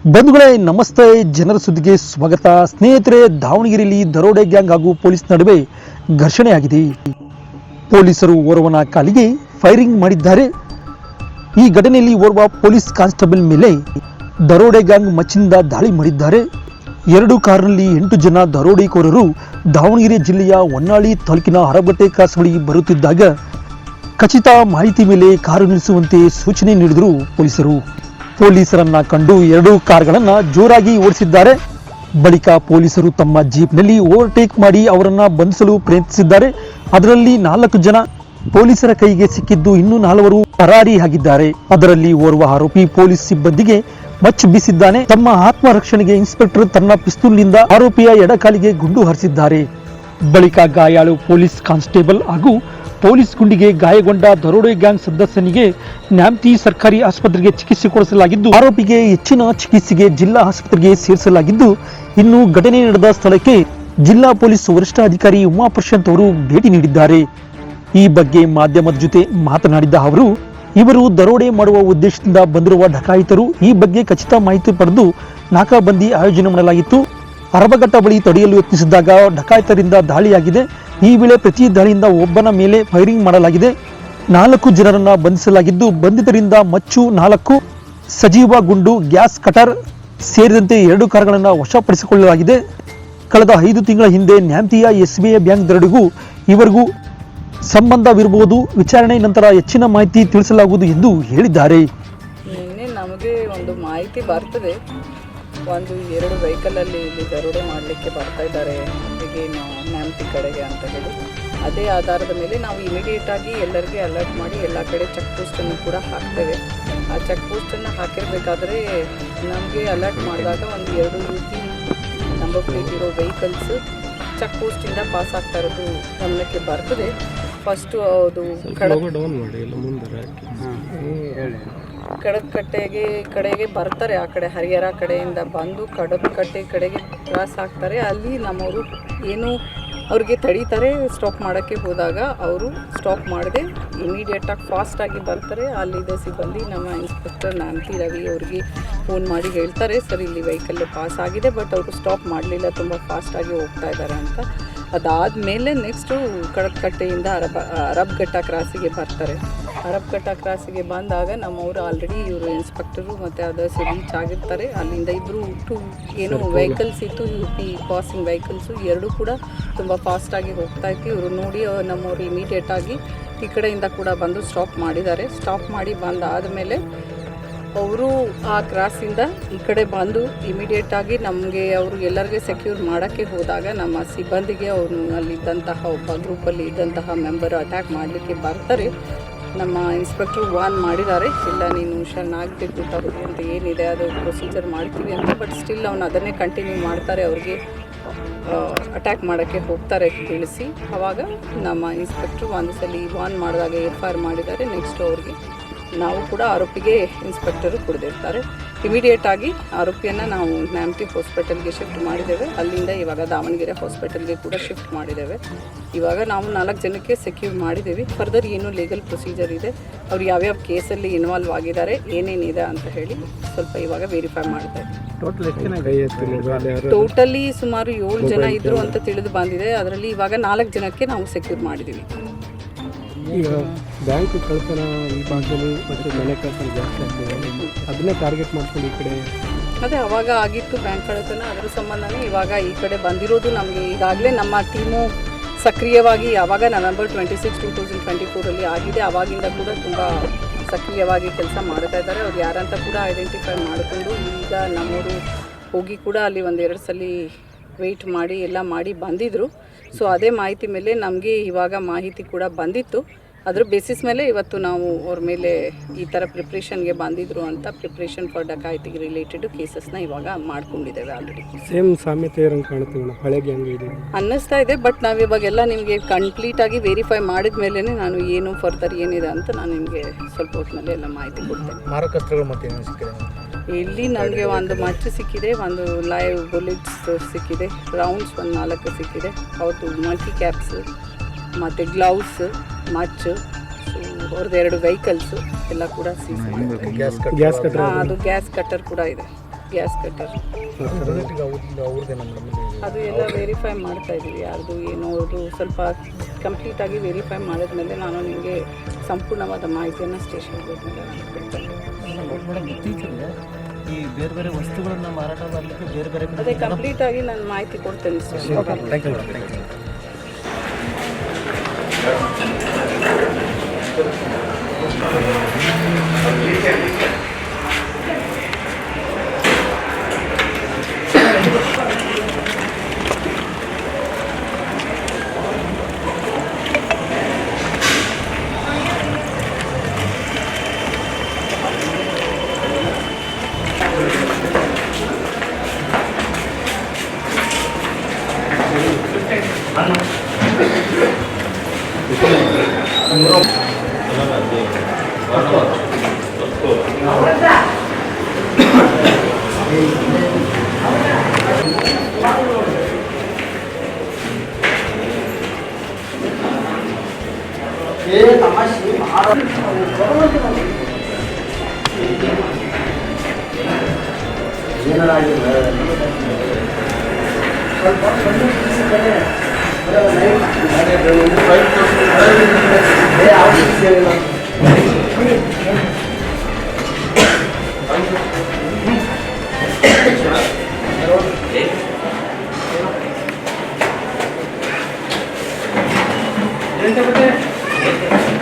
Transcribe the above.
ಬಂಧುಗಳೇ ನಮಸ್ತೆ. ಜನರ ಸುದ್ದಿಗೆ ಸ್ವಾಗತ. ಸ್ನೇಹಿತರೆ, ದಾವಣಗೆರೆಯಲ್ಲಿ ದರೋಡೆ ಗ್ಯಾಂಗ್ ಹಾಗೂ ಪೊಲೀಸ್ ನಡುವೆ ಘರ್ಷಣೆಯಾಗಿದೆ. ಪೊಲೀಸರು ಓರ್ವನ ಕಾಲಿಗೆ ಫೈರಿಂಗ್ ಮಾಡಿದ್ದಾರೆ. ಈ ಘಟನೆಯಲ್ಲಿ ಓರ್ವ ಪೊಲೀಸ್ ಕಾನ್ಸ್ಟೇಬಲ್ ಮೇಲೆ ದರೋಡೆ ಗ್ಯಾಂಗ್ ಮಚ್ಚಿನಿಂದ ದಾಳಿ ಮಾಡಿದ್ದಾರೆ. 2 ಕಾರಿನಲ್ಲಿ 8 ಜನ ದರೋಡೆಕೋರರು ದಾವಣಗೆರೆ ಜಿಲ್ಲೆಯ ಹೊನ್ನಾಳಿ ತಾಲೂಕಿನ ಹರಬಗಟ್ಟೆ ಕ್ರಾಸ್ ಬಳಿ ಬರುತ್ತಿದ್ದಾಗ ಖಚಿತ ಮಾಹಿತಿ ಮೇಲೆ ಕಾರು ನಿಲ್ಲಿಸುವಂತೆ ಸೂಚನೆ ನೀಡಿದರು ಪೊಲೀಸರು. ಪೊಲೀಸರನ್ನ ಕಂಡು 2 ಕಾರ್ಗಳನ್ನು ಜೋರಾಗಿ ಓಡಿಸಿದ್ದಾರೆ. ಬಳಿಕ ಪೊಲೀಸರು ತಮ್ಮ ಜೀಪ್ನಲ್ಲಿ ಓವರ್ಟೇಕ್ ಮಾಡಿ ಅವರನ್ನ ಬಂಧಿಸಲು ಪ್ರಯತ್ನಿಸಿದ್ದಾರೆ. ಅದರಲ್ಲಿ 4 ಜನ ಪೊಲೀಸರ ಕೈಗೆ ಸಿಕ್ಕಿದ್ದು, ಇನ್ನೂ 4 ಪರಾರಿಯಾಗಿದ್ದಾರೆ. ಅದರಲ್ಲಿ ಓರ್ವ ಆರೋಪಿ ಪೊಲೀಸ್ ಸಿಬ್ಬಂದಿಗೆ ಮಚ್ಚು ಬೀಸಿದ್ದಾನೆ. ತಮ್ಮ ಆತ್ಮರಕ್ಷಣೆಗೆ ಇನ್ಸ್ಪೆಕ್ಟರ್ ತನ್ನ ಪಿಸ್ತೂಲ್ನಿಂದ ಆರೋಪಿಯ ಎಡಕಾಲಿಗೆ ಗುಂಡು ಹಾರಿಸಿದ್ದಾರೆ. ಬಳಿಕ ಗಾಯಾಳು ಪೊಲೀಸ್ ಕಾನ್ಸ್ಟೇಬಲ್ ಹಾಗೂ ಪೊಲೀಸ್ ಗುಂಡಿಗೆ ಗಾಯಗೊಂಡ ದರೋಡೆ ಗ್ಯಾಂಗ್ ಸದಸ್ಯನಿಗೆ ನ್ಯಾಮತಿ ಸರ್ಕಾರಿ ಆಸ್ಪತ್ರೆಗೆ ಚಿಕಿತ್ಸೆ ಕೊಡಿಸಲಾಗಿದ್ದು, ಆರೋಪಿಗೆ ಹೆಚ್ಚಿನ ಚಿಕಿತ್ಸೆಗೆ ಜಿಲ್ಲಾ ಆಸ್ಪತ್ರೆಗೆ ಸೇರಿಸಲಾಗಿದ್ದು, ಇನ್ನು ಘಟನೆ ನಡೆದ ಸ್ಥಳಕ್ಕೆ ಜಿಲ್ಲಾ ಪೊಲೀಸ್ ವರಿಷ್ಠಾಧಿಕಾರಿ ಉಮಾಪ್ರಶಾಂತ್ ಅವರು ಭೇಟಿ ನೀಡಿದ್ದಾರೆ. ಈ ಬಗ್ಗೆ ಮಾಧ್ಯಮದ ಜೊತೆ ಮಾತನಾಡಿದ ಅವರು, ಇವರು ದರೋಡೆ ಮಾಡುವ ಉದ್ದೇಶದಿಂದ ಬಂದಿರುವ ಡಕಾಯಿತರು. ಈ ಬಗ್ಗೆ ಖಚಿತ ಮಾಹಿತಿ ಪಡೆದು ನಾಕಾಬಂದಿ ಆಯೋಜನೆ ಮಾಡಲಾಗಿತ್ತು. ಹರಬಗಟ್ಟ ಬಳಿ ತಡೆಯಲು ಯತ್ನಿಸಿದಾಗ ಡಕಾಯಿತರಿಂದ ದಾಳಿಯಾಗಿದೆ. ಈ ವೇಳೆ ಪ್ರತಿ ದಾಳಿಯಿಂದ ಒಬ್ಬನ ಮೇಲೆ ಫೈರಿಂಗ್ ಮಾಡಲಾಗಿದೆ. 4 ಜನರನ್ನ ಬಂಧಿಸಲಾಗಿದ್ದು, ಬಂಧಿತರಿಂದ ಮಚ್ಚು 4, ಸಜೀವ ಗುಂಡು, ಗ್ಯಾಸ್ ಕಟರ್ ಸೇರಿದಂತೆ 2 ಕಾರುಗಳನ್ನು ವಶಪಡಿಸಿಕೊಳ್ಳಲಾಗಿದೆ. ಕಳೆದ 5 ತಿಂಗಳ ಹಿಂದೆ ನ್ಯಾಮತಿಯ SBI ಬ್ಯಾಂಕ್ ದರೋಡೆಗೂ ಇವರಿಗೂ ಸಂಬಂಧವಿರಬಹುದು. ವಿಚಾರಣೆ ನಂತರ ಹೆಚ್ಚಿನ ಮಾಹಿತಿ ತಿಳಿಸಲಾಗುವುದು ಎಂದು ಹೇಳಿದ್ದಾರೆ. ನಿನ್ನೆ ನಮಗೆ ಒಂದು ಮಾಹಿತಿ ಬರ್ತದೆ, 1-2 ವೆಹಿಕಲಲ್ಲಿ ಇಲ್ಲಿ ದರೋಡೆ ಮಾಡಲಿಕ್ಕೆ ಬರ್ತಾ ಇದ್ದಾರೆ ಹೀಗೆ ನ್ಯಾಮತಿ ಕಡೆಗೆ ಅಂತ ಹೇಳಿ. ಅದೇ ಆಧಾರದ ಮೇಲೆ ನಾವು ಇಮಿಡಿಯೇಟಾಗಿ ಎಲ್ಲರಿಗೆ ಅಲರ್ಟ್ ಮಾಡಿ ಎಲ್ಲ ಕಡೆ ಚೆಕ್ ಪೋಸ್ಟನ್ನು ಕೂಡ ಹಾಕ್ತೇವೆ. ಆ ಚೆಕ್ ಪೋಸ್ಟನ್ನು ಹಾಕಿರಬೇಕಾದ್ರೆ ನಮಗೆ ಅಲರ್ಟ್ ಮಾಡಿದಾಗ 1-2 ರೀತಿ ನಂಬರ್ ಪ್ಲೇಟ್ ಇರೋ ವೆಹಿಕಲ್ಸ್ ಚೆಕ್ ಪೋಸ್ಟಿಂದ ಪಾಸ್ ಆಗ್ತಾ ಇರೋದು ಗಮನಕ್ಕೆ ಬರ್ತದೆ. ಫಸ್ಟು ಅದು ಕಡದಕಟ್ಟೆಗೆ ಕಡೆಗೆ ಬರ್ತಾರೆ. ಆ ಕಡೆ ಹರಿಹರ ಕಡೆಯಿಂದ ಬಂದು ಕಡದಕಟ್ಟೆ ಕಡೆಗೆ ಕ್ರಾಸ್ ಆಗ್ತಾರೆ. ಅಲ್ಲಿ ನಮ್ಮವರು ಏನು ಅವ್ರಿಗೆ ತಡೀತಾರೆ. ಸ್ಟಾಪ್ ಮಾಡೋಕ್ಕೆ ಹೋದಾಗ ಅವರು ಸ್ಟಾಪ್ ಮಾಡದೆ ಇಮಿಡಿಯೇಟಾಗಿ ಫಾಸ್ಟಾಗಿ ಬರ್ತಾರೆ. ಅಲ್ಲಿದ್ದ ಸಿಬ್ಬಂದಿ ನಮ್ಮ ಇನ್ಸ್ಪೆಕ್ಟರ್ ನ್ಯಾಮತಿ ರವಿ ಅವ್ರಿಗೆ ಫೋನ್ ಮಾಡಿ ಹೇಳ್ತಾರೆ, ಸರ್ ಇಲ್ಲಿ ವೆಹಿಕಲ್ ಪಾಸ್ ಆಗಿದೆ, ಬಟ್ ಅವರು ಸ್ಟಾಪ್ ಮಾಡಲಿಲ್ಲ, ತುಂಬ ಫಾಸ್ಟಾಗಿ ಹೋಗ್ತಾ ಇದ್ದಾರೆ ಅಂತ. ಅದಾದಮೇಲೆ ನೆಕ್ಸ್ಟು ಕಡದಕಟ್ಟೆಯಿಂದ ಹರಬಗಟ್ಟ ಕ್ರಾಸಿಗೆ ಬರ್ತಾರೆ. ಹರಬಗಟ್ಟ ಕ್ರಾಸಿಗೆ ಬಂದಾಗ ನಮ್ಮವರು ಆಲ್ರೆಡಿ ಇವರು ಇನ್ಸ್ಪೆಕ್ಟರು ಮತ್ತು ಅದರ್ಸ್ ರೀಚ್ ಆಗಿರ್ತಾರೆ. ಅಲ್ಲಿಂದ ಇಬ್ಬರು 2 ಏನು ವೆಹಿಕಲ್ಸ್ ಇತ್ತು, UP ಪಾಸಿಂಗ್ ವೆಹಿಕಲ್ಸು 2 ಕೂಡ ತುಂಬ ಫಾಸ್ಟಾಗಿ ಹೋಗ್ತಾ ಇತ್ತು. ಇವರು ನೋಡಿ ನಮ್ಮವರು ಇಮಿಡಿಯೇಟಾಗಿ ಈ ಕಡೆಯಿಂದ ಕೂಡ ಬಂದು ಸ್ಟಾಪ್ ಮಾಡಿದ್ದಾರೆ. ಸ್ಟಾಪ್ ಮಾಡಿ ಬಂದಾದಮೇಲೆ ಅವರು ಆ ಕ್ರಾಸಿಂದ ಈ ಕಡೆ ಬಂದು ಇಮಿಡಿಯೇಟಾಗಿ ನಮಗೆ ಅವರು ಎಲ್ಲರಿಗೆ ಸೆಕ್ಯೂರ್ ಮಾಡೋಕ್ಕೆ ಹೋದಾಗ ನಮ್ಮ ಸಿಬ್ಬಂದಿಗೆ ಅವರು ಅಲ್ಲಿದ್ದಂತಹ ಒಬ್ಬ ಗ್ರೂಪಲ್ಲಿ ಇದ್ದಂತಹ ಮೆಂಬರ್ ಅಟ್ಯಾಕ್ ಮಾಡಲಿಕ್ಕೆ ಬರ್ತಾರೆ. ನಮ್ಮ ಇನ್ಸ್ಪೆಕ್ಟ್ರು ವಾರ್ನ್ ಮಾಡಿದ್ದಾರೆ, ಇಲ್ಲ ನೀನು ಶರಣಾಗಬೇಕು ತರೋದು ಅಂತ ಏನಿದೆ ಅದು ಪ್ರೊಸೀಜರ್ ಮಾಡ್ತೀವಿ ಅಂತ. ಬಟ್ ಸ್ಟಿಲ್ ಅವನು ಅದನ್ನೇ ಕಂಟಿನ್ಯೂ ಮಾಡ್ತಾರೆ. ಅವ್ರಿಗೆ ಅಟ್ಯಾಕ್ ಮಾಡೋಕ್ಕೆ ಹೋಗ್ತಾರೆ ತಿಳಿಸಿ. ಆವಾಗ ನಮ್ಮ ಇನ್ಸ್ಪೆಕ್ಟ್ರು ಒಂದು ಸಲ ವಾರ್ನ್ ಮಾಡಿದಾಗ FIR ಮಾಡಿದ್ದಾರೆ. ನೆಕ್ಸ್ಟು ಅವ್ರಿಗೆ ನಾವು ಕೂಡ ಆರೋಪಿಗೆ ಇನ್ಸ್ಪೆಕ್ಟರು ಕೊಡ್ದಿರ್ತಾರೆ. ಇಮಿಡಿಯೇಟಾಗಿ ಆರೋಪಿಯನ್ನು ನಾವು ನ್ಯಾಮತಿ ಹಾಸ್ಪಿಟಲ್ಗೆ ಶಿಫ್ಟ್ ಮಾಡಿದ್ದೇವೆ. ಅಲ್ಲಿಂದ ಇವಾಗ ದಾವಣಗೆರೆ ಹಾಸ್ಪಿಟಲ್ಗೆ ಕೂಡ ಶಿಫ್ಟ್ ಮಾಡಿದ್ದೇವೆ. ಇವಾಗ ನಾವು 4 ಜನಕ್ಕೆ ಸೆಕ್ಯೂರ್ ಮಾಡಿದ್ದೀವಿ. ಫರ್ದರ್ ಏನು ಲೀಗಲ್ ಪ್ರೊಸೀಜರ್ ಇದೆ, ಅವ್ರು ಯಾವ್ಯಾವ ಕೇಸಲ್ಲಿ ಇನ್ವಾಲ್ವ್ ಆಗಿದ್ದಾರೆ, ಏನೇನಿದೆ ಅಂತ ಹೇಳಿ ಸ್ವಲ್ಪ ಇವಾಗ ವೆರಿಫೈ ಮಾಡ್ತಾರೆ. ಟೋಟಲಿ ಸುಮಾರು 7 ಜನ ಇದ್ದರು ಅಂತ ತಿಳಿದು ಬಂದಿದೆ. ಅದರಲ್ಲಿ ಇವಾಗ 4 ಜನಕ್ಕೆ ನಾವು ಸೆಕ್ಯೂರ್ ಮಾಡಿದ್ದೀವಿ. ಈಗ ಬ್ಯಾಂಕ್ ಕಳ್ತನ ಈ ಭಾಗದಲ್ಲಿ ಮತ್ತು ಮನೆ ಕಳ್ತನ ಜಾಸ್ತಿ ಆಗ್ತದೆ, ಅದನ್ನೇ ಟಾರ್ಗೆಟ್ ಮಾಡ್ಕೊಂಡು ಈ ಕಡೆ ಅದೇ ಅವಾಗ ಆಗಿತ್ತು ಬ್ಯಾಂಕ್ ಕಳ್ತನ. ಅದರ ಸಂಬಂಧನೇ ಇವಾಗ ಈ ಕಡೆ ಬಂದಿರೋದು. ನಮಗೆ ಈಗಾಗಲೇ ನಮ್ಮ ಟೀಮು ಸಕ್ರಿಯವಾಗಿ ಯಾವಾಗ ನವೆಂಬರ್ 26, 2024 ಆಗಿದೆ, ಆವಾಗಿಂದ ಕೂಡ ತುಂಬ ಸಕ್ರಿಯವಾಗಿ ಕೆಲಸ ಮಾಡ್ತಾ ಇದ್ದಾರೆ. ಅವ್ರು ಯಾರಂತ ಕೂಡ ಐಡೆಂಟಿಫೈ ಮಾಡಿಕೊಂಡು ಈಗ ನಮ್ಮವರು ಹೋಗಿ ಕೂಡ ಅಲ್ಲಿ 1-2 ಸಲ ವೆಯ್ಟ್ ಮಾಡಿ ಎಲ್ಲ ಮಾಡಿ ಬಂದಿದ್ದರು. ಸೊ ಅದೇ ಮಾಹಿತಿ ಮೇಲೆ ನಮಗೆ ಇವಾಗ ಮಾಹಿತಿ ಕೂಡ ಬಂದಿತ್ತು. ಅದ್ರ ಬೇಸಿಸ್ ಮೇಲೆ ಇವತ್ತು ನಾವು ಅವ್ರ ಮೇಲೆ ಈ ಥರ ಪ್ರಿಪ್ರೇಷನ್ಗೆ ಬಂದಿದ್ರು ಅಂತ ಪ್ರಿಪ್ರೇಷನ್ ಫಾರ್ ಡಕಾಯಿತಿಗೆ ರಿಲೇಟೆಡ್ ಕೇಸಸ್ನ ಇವಾಗ ಮಾಡ್ಕೊಂಡಿದ್ದೇವೆ. ಆಲ್ರೆಡಿ ಸೇಮ್ ಸಾಮ್ಯತೆ ಇರೋಂಗೆ ಕಾಣ್ತೀವಿ, ಹಳೆ ಗ್ಯಾಂಗ್ ಇದೆ ಅನ್ನಿಸ್ತಾ ಇದೆ. ಬಟ್ ನಾವು ಇವಾಗೆಲ್ಲ ನಿಮಗೆ ಕಂಪ್ಲೀಟಾಗಿ ವೆರಿಫೈ ಮಾಡಿದ ಮೇಲೇ ನಾನು ಏನು ಫರ್ದರ್ ಏನಿದೆ ಅಂತ ನಾನು ನಿಮಗೆ ಸ್ವಲ್ಪ ಹೊತ್ತಿನಲ್ಲಿ ಎಲ್ಲ ಮಾಹಿತಿ ಕೊಡ್ತೇನೆ. ಮಾರಕಸ್ತ್ರಗಳು ಮತ್ತೆ ಇಲ್ಲಿ ನನಗೆ ಒಂದು ಮಚ್ಚು ಸಿಕ್ಕಿದೆ, ಒಂದು ಲೈವ್ ಬುಲೆಟ್ಸ್ ಸಿಕ್ಕಿದೆ, ರೌಂಡ್ಸ್ 4 ಸಿಕ್ಕಿದೆ, ಹೌದು ಮಲ್ಟಿ ಕ್ಯಾಪ್ಸ್ ಮತ್ತು ಗ್ಲೌಸ್, ಮಚ್ಚು, ಅವ್ರದ್ದು 2 ವೆಹಿಕಲ್ಸು ಎಲ್ಲ ಕೂಡ ಸೀಸ್ ಮಾಡಿದೆ. ಗ್ಯಾಸ್ ಕಟ್ಟರ್ ಅದು ಗ್ಯಾಸ್ ಕಟ್ಟರ್ ಕೂಡ ಇದೆ. Gas cutter. ಅದು ಎಲ್ಲ ವೆರಿಫೈ ಮಾಡ್ತಾ ಇದ್ದೀವಿ, ಯಾರ್ದು ಏನೋ ಅದು ಸ್ವಲ್ಪ ಕಂಪ್ಲೀಟಾಗಿ ವೆರಿಫೈ ಮಾಡಿದ್ಮೇಲೆ ನಾನು ನಿಮಗೆ ಸಂಪೂರ್ಣವಾದ ಮಾಹಿತಿಯನ್ನು ಸ್ಟೇಷನ್ಗೆ ಹೋದ್ಮೇಲೆ ನಾನು ಕೊಡ್ತೇನೆ. ಮೇಡಮ್, ಇತ್ತೀಚೆಗೆ ಈ ಬೇರೆ ಬೇರೆ ವಸ್ತುಗಳನ್ನು ಮಾರಾಟ ಮಾಡಲಿಕ್ಕೆ ಬೇರೆ ಬೇರೆ ಅದೇ ಕಂಪ್ಲೀಟಾಗಿ ನಾನು ಮಾಹಿತಿ ಕೊಡ್ತೇನೆ station. Thank you madam, thank you. ಏನು